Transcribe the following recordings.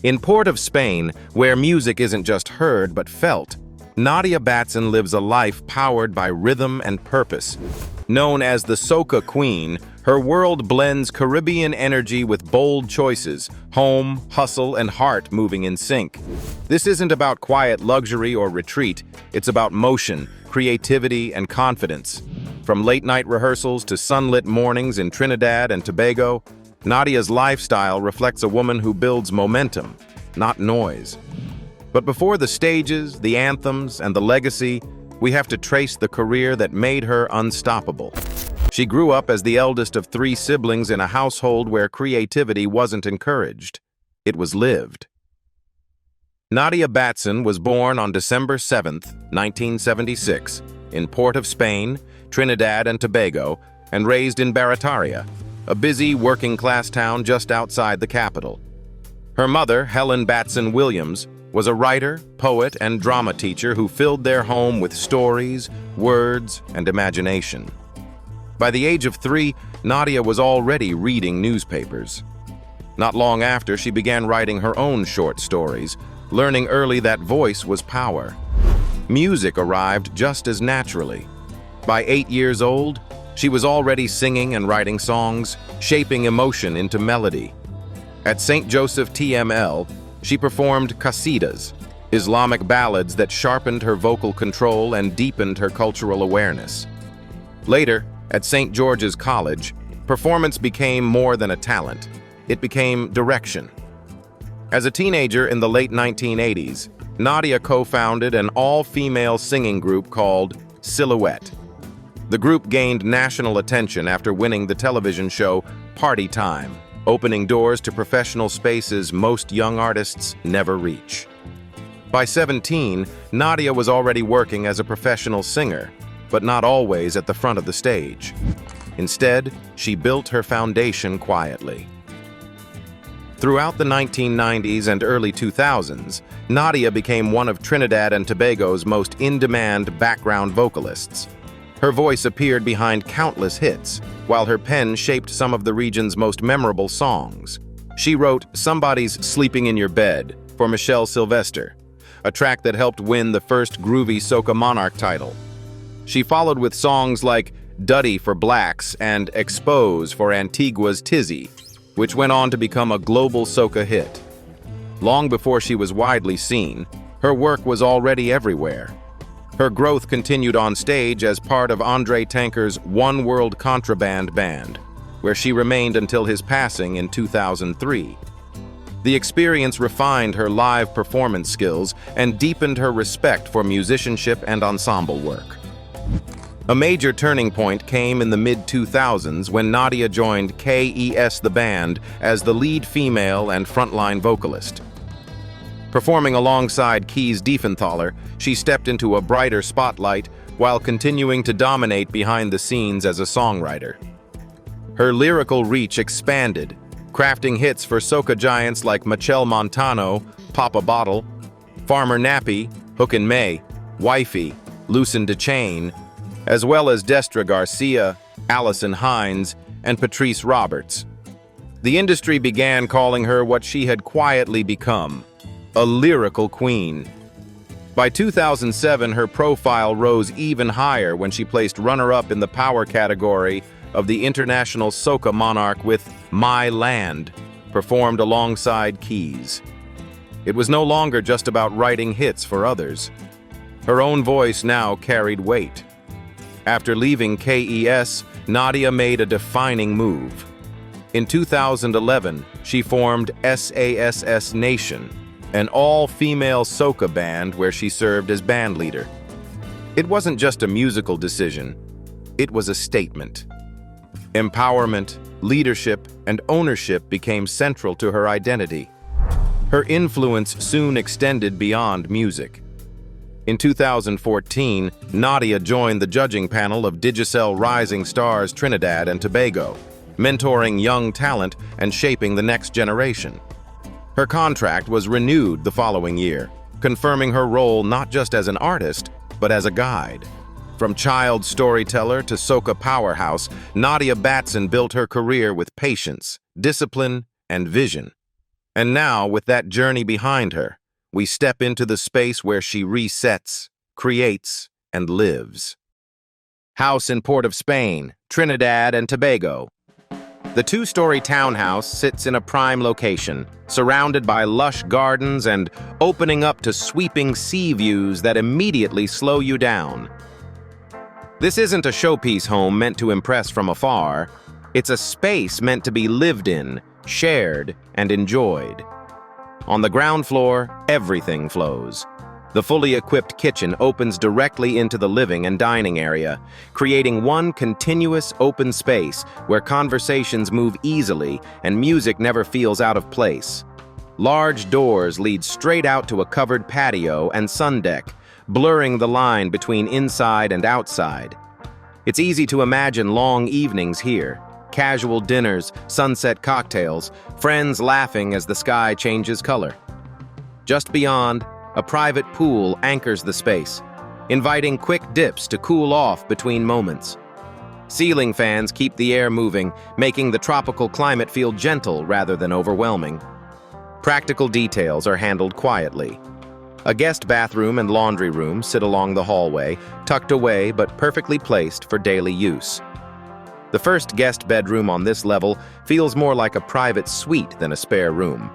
In Port of Spain, where music isn't just heard but felt, Nadia Batson lives a life powered by rhythm and purpose. Known as the Soca Queen, her world blends Caribbean energy with bold choices, home, hustle, and heart moving in sync. This isn't about quiet luxury or retreat, it's about motion, creativity, and confidence. From late-night rehearsals to sunlit mornings in Trinidad and Tobago, Nadia's lifestyle reflects a woman who builds momentum, not noise. But before the stages, the anthems, and the legacy, we have to trace the career that made her unstoppable. She grew up as the eldest of 3 siblings in a household where creativity wasn't encouraged. It was lived. Nadia Batson was born on December 7, 1976, in Port of Spain, Trinidad and Tobago, and raised in Barataria, a busy working-class town just outside the capital. Her mother, Helen Batson Williams, was a writer, poet, and drama teacher who filled their home with stories, words, and imagination. By the age of 3, Nadia was already reading newspapers. Not long after, she began writing her own short stories, learning early that voice was power. Music arrived just as naturally. By 8 years old, she was already singing and writing songs, shaping emotion into melody. At St. Joseph TML, she performed qasidas, Islamic ballads that sharpened her vocal control and deepened her cultural awareness. Later, at St. George's College, performance became more than a talent. It became direction. As a teenager in the late 1980s, Nadia co-founded an all-female singing group called Silhouette. The group gained national attention after winning the television show Party Time, opening doors to professional spaces most young artists never reach. By 17, Nadia was already working as a professional singer, but not always at the front of the stage. Instead, she built her foundation quietly. Throughout the 1990s and early 2000s, Nadia became one of Trinidad and Tobago's most in-demand background vocalists. Her voice appeared behind countless hits, while her pen shaped some of the region's most memorable songs. She wrote Somebody's Sleeping in Your Bed for Michelle Sylvester, a track that helped win the first groovy Soca Monarch title. She followed with songs like Duddy for Blacks and Expose for Antigua's Tizzy, which went on to become a global soca hit. Long before she was widely seen, her work was already everywhere. Her growth continued on stage as part of Andre Tanker's One World Contraband Band, where she remained until his passing in 2003. The experience refined her live performance skills and deepened her respect for musicianship and ensemble work. A major turning point came in the mid-2000s when Nadia joined KES The Band as the lead female and frontline vocalist. Performing alongside Kees Diefenthaler, she stepped into a brighter spotlight while continuing to dominate behind the scenes as a songwriter. Her lyrical reach expanded, crafting hits for soca giants like Machel Montano, Papa Bottle, Farmer Nappy, Hook and May, Wifey, Loosen the Chain, as well as Destra Garcia, Allison Hines, and Patrice Roberts. The industry began calling her what she had quietly become, a lyrical queen. By 2007, her profile rose even higher when she placed runner-up in the power category of the International Soca Monarch with My Land, performed alongside Keys. It was no longer just about writing hits for others. Her own voice now carried weight. After leaving KES, Nadia made a defining move. In 2011, she formed SASS Nation, an all-female soca band where she served as band leader. It wasn't just a musical decision, it was a statement. Empowerment, leadership, and ownership became central to her identity. Her influence soon extended beyond music. In 2014, Nadia joined the judging panel of Digicel Rising Stars Trinidad and Tobago, mentoring young talent and shaping the next generation. Her contract was renewed the following year, confirming her role not just as an artist, but as a guide. From child storyteller to soca powerhouse, Nadia Batson built her career with patience, discipline, and vision. And now, with that journey behind her, we step into the space where she resets, creates, and lives. House in Port of Spain, Trinidad and Tobago. The two-story townhouse sits in a prime location, surrounded by lush gardens and opening up to sweeping sea views that immediately slow you down. This isn't a showpiece home meant to impress from afar. It's a space meant to be lived in, shared, and enjoyed. On the ground floor, everything flows. The fully equipped kitchen opens directly into the living and dining area, creating one continuous open space where conversations move easily and music never feels out of place. Large doors lead straight out to a covered patio and sun deck, blurring the line between inside and outside. It's easy to imagine long evenings here, casual dinners, sunset cocktails, friends laughing as the sky changes color. Just beyond, a private pool anchors the space, inviting quick dips to cool off between moments. Ceiling fans keep the air moving, making the tropical climate feel gentle rather than overwhelming. Practical details are handled quietly. A guest bathroom and laundry room sit along the hallway, tucked away but perfectly placed for daily use. The first guest bedroom on this level feels more like a private suite than a spare room.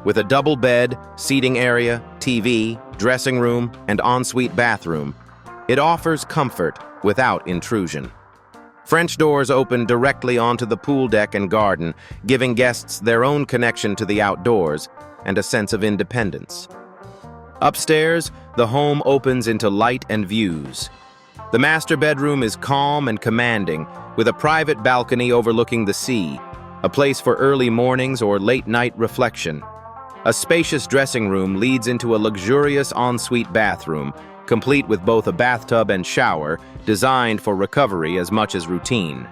With a double bed, seating area, TV, dressing room, and ensuite bathroom, it offers comfort without intrusion. French doors open directly onto the pool deck and garden, giving guests their own connection to the outdoors and a sense of independence. Upstairs, the home opens into light and views. The master bedroom is calm and commanding, with a private balcony overlooking the sea, a place for early mornings or late-night reflection. A spacious dressing room leads into a luxurious ensuite bathroom, complete with both a bathtub and shower, designed for recovery as much as routine.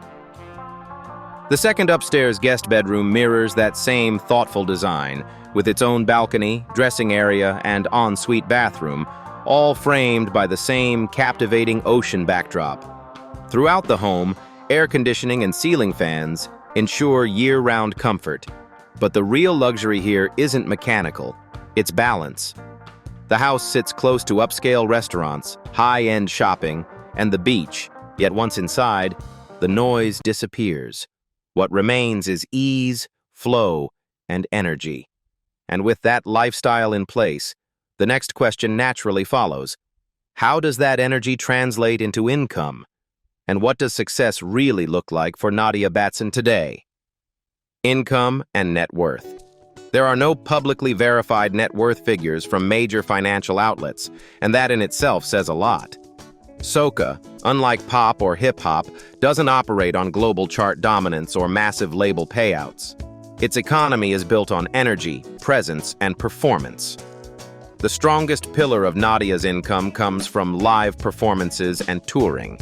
The second upstairs guest bedroom mirrors that same thoughtful design, with its own balcony, dressing area, and ensuite bathroom, all framed by the same captivating ocean backdrop. Throughout the home, air conditioning and ceiling fans ensure year-round comfort. But the real luxury here isn't mechanical, it's balance. The house sits close to upscale restaurants, high-end shopping, and the beach, yet once inside, the noise disappears. What remains is ease, flow, and energy. And with that lifestyle in place, the next question naturally follows. How does that energy translate into income? And what does success really look like for Nadia Batson today? Income and net worth. There are no publicly verified net worth figures from major financial outlets, and that in itself says a lot. Soca, unlike pop or hip-hop, doesn't operate on global chart dominance or massive label payouts. Its economy is built on energy, presence, and performance. The strongest pillar of Nadia's income comes from live performances and touring.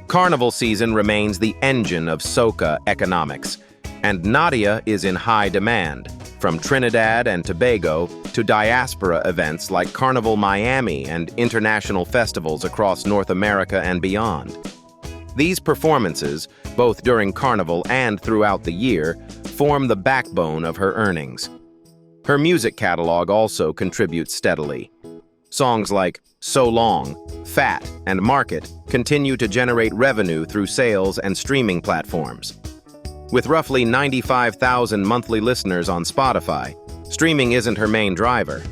Carnival season remains the engine of soca economics, and Nadia is in high demand, from Trinidad and Tobago to diaspora events like Carnival Miami and international festivals across North America and beyond. These performances, both during Carnival and throughout the year, form the backbone of her earnings. Her music catalog also contributes steadily. Songs like So Long, Fat, and Market continue to generate revenue through sales and streaming platforms. With roughly 95,000 monthly listeners on Spotify, streaming isn't her main driver,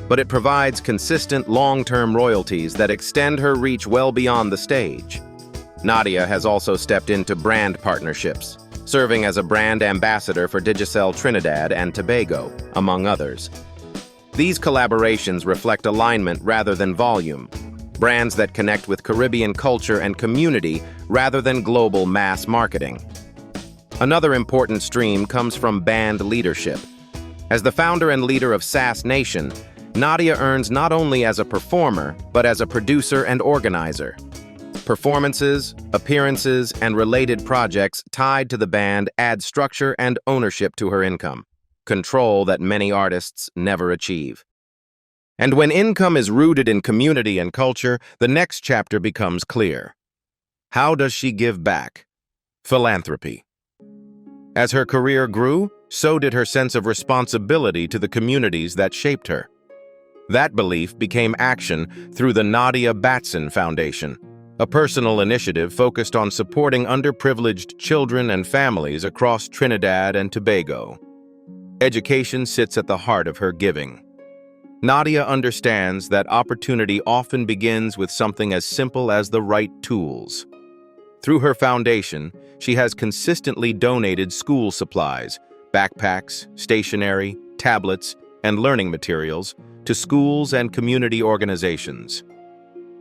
but it provides consistent long-term royalties that extend her reach well beyond the stage. Nadia has also stepped into brand partnerships, serving as a brand ambassador for Digicel Trinidad and Tobago, among others. These collaborations reflect alignment rather than volume, brands that connect with Caribbean culture and community rather than global mass marketing. Another important stream comes from band leadership. As the founder and leader of Sass Nation, Nadia earns not only as a performer, but as a producer and organizer. Performances, appearances, and related projects tied to the band add structure and ownership to her income, control that many artists never achieve. And when income is rooted in community and culture, the next chapter becomes clear. How does she give back? Philanthropy. As her career grew, so did her sense of responsibility to the communities that shaped her. That belief became action through the Nadia Batson Foundation, a personal initiative focused on supporting underprivileged children and families across Trinidad and Tobago. Education sits at the heart of her giving. Nadia understands that opportunity often begins with something as simple as the right tools. Through her foundation, she has consistently donated school supplies, backpacks, stationery, tablets, and learning materials to schools and community organizations.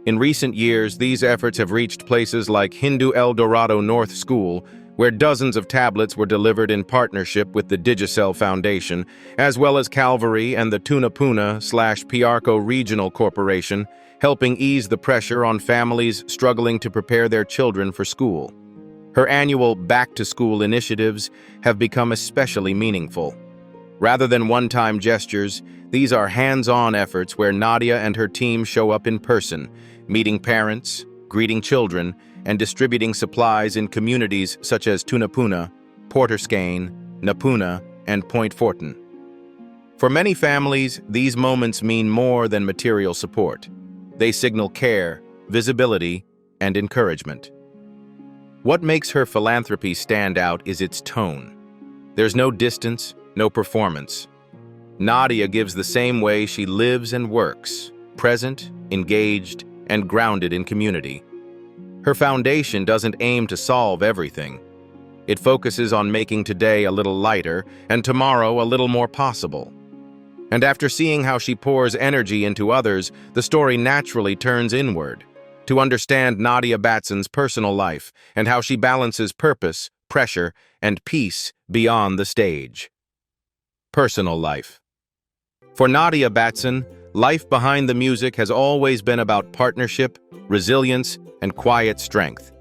In recent years, these efforts have reached places like Hindu El Dorado North School, where dozens of tablets were delivered in partnership with the Digicel Foundation, as well as Calvary and the Tunapuna/Piarco Regional Corporation, helping ease the pressure on families struggling to prepare their children for school. Her annual back-to-school initiatives have become especially meaningful. Rather than one-time gestures, these are hands-on efforts where Nadia and her team show up in person, meeting parents, greeting children, and distributing supplies in communities such as Tunapuna, Port Erskine, Napuna, and Point Fortin. For many families, these moments mean more than material support. They signal care, visibility, and encouragement. What makes her philanthropy stand out is its tone. There's no distance, no performance. Nadia gives the same way she lives and works, present, engaged, and grounded in community. Her foundation doesn't aim to solve everything. It focuses on making today a little lighter and tomorrow a little more possible. And after seeing how she pours energy into others, the story naturally turns inward, to understand Nadia Batson's personal life and how she balances purpose, pressure, and peace beyond the stage. Personal life. For Nadia Batson, life behind the music has always been about partnership, resilience, and quiet strength.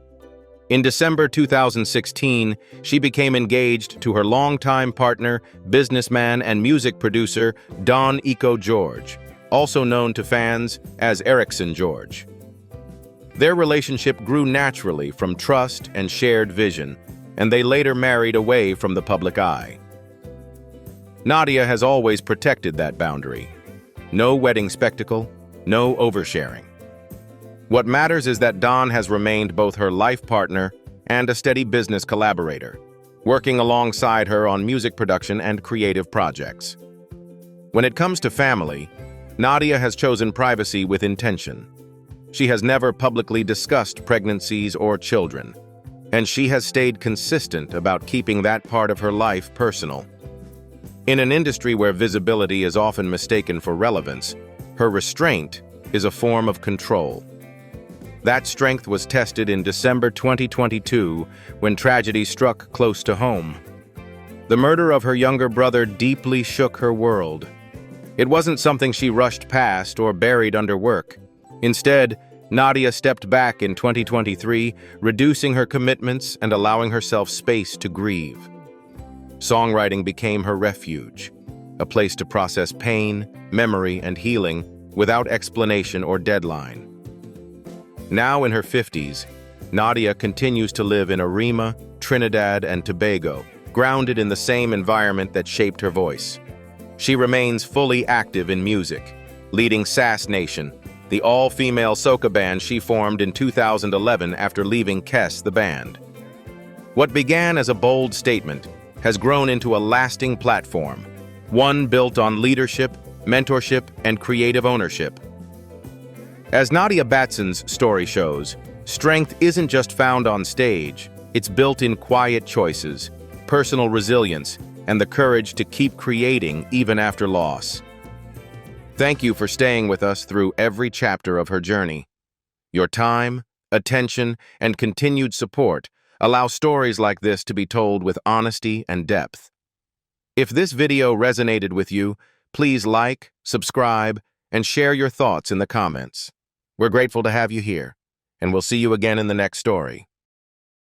In December 2016, she became engaged to her longtime partner, businessman, and music producer Don Eco George, also known to fans as Erickson George. Their relationship grew naturally from trust and shared vision, and they later married away from the public eye. Nadia has always protected that boundary. No wedding spectacle, no oversharing. What matters is that Don has remained both her life partner and a steady business collaborator, working alongside her on music production and creative projects. When it comes to family, Nadia has chosen privacy with intention. She has never publicly discussed pregnancies or children, and she has stayed consistent about keeping that part of her life personal. In an industry where visibility is often mistaken for relevance, her restraint is a form of control. That strength was tested in December 2022 when tragedy struck close to home. The murder of her younger brother deeply shook her world. It wasn't something she rushed past or buried under work. Instead, Nadia stepped back in 2023, reducing her commitments and allowing herself space to grieve. Songwriting became her refuge, a place to process pain, memory, and healing without explanation or deadline. Now in her 50s, Nadia continues to live in Arima, Trinidad, and Tobago, grounded in the same environment that shaped her voice. She remains fully active in music, leading Sass Nation, the all-female soca band she formed in 2011 after leaving Kes the band. What began as a bold statement has grown into a lasting platform, one built on leadership, mentorship, and creative ownership. As Nadia Batson's story shows, strength isn't just found on stage, it's built in quiet choices, personal resilience, and the courage to keep creating even after loss. Thank you for staying with us through every chapter of her journey. Your time, attention, and continued support allow stories like this to be told with honesty and depth. If this video resonated with you, please like, subscribe, and share your thoughts in the comments. We're grateful to have you here, and we'll see you again in the next story.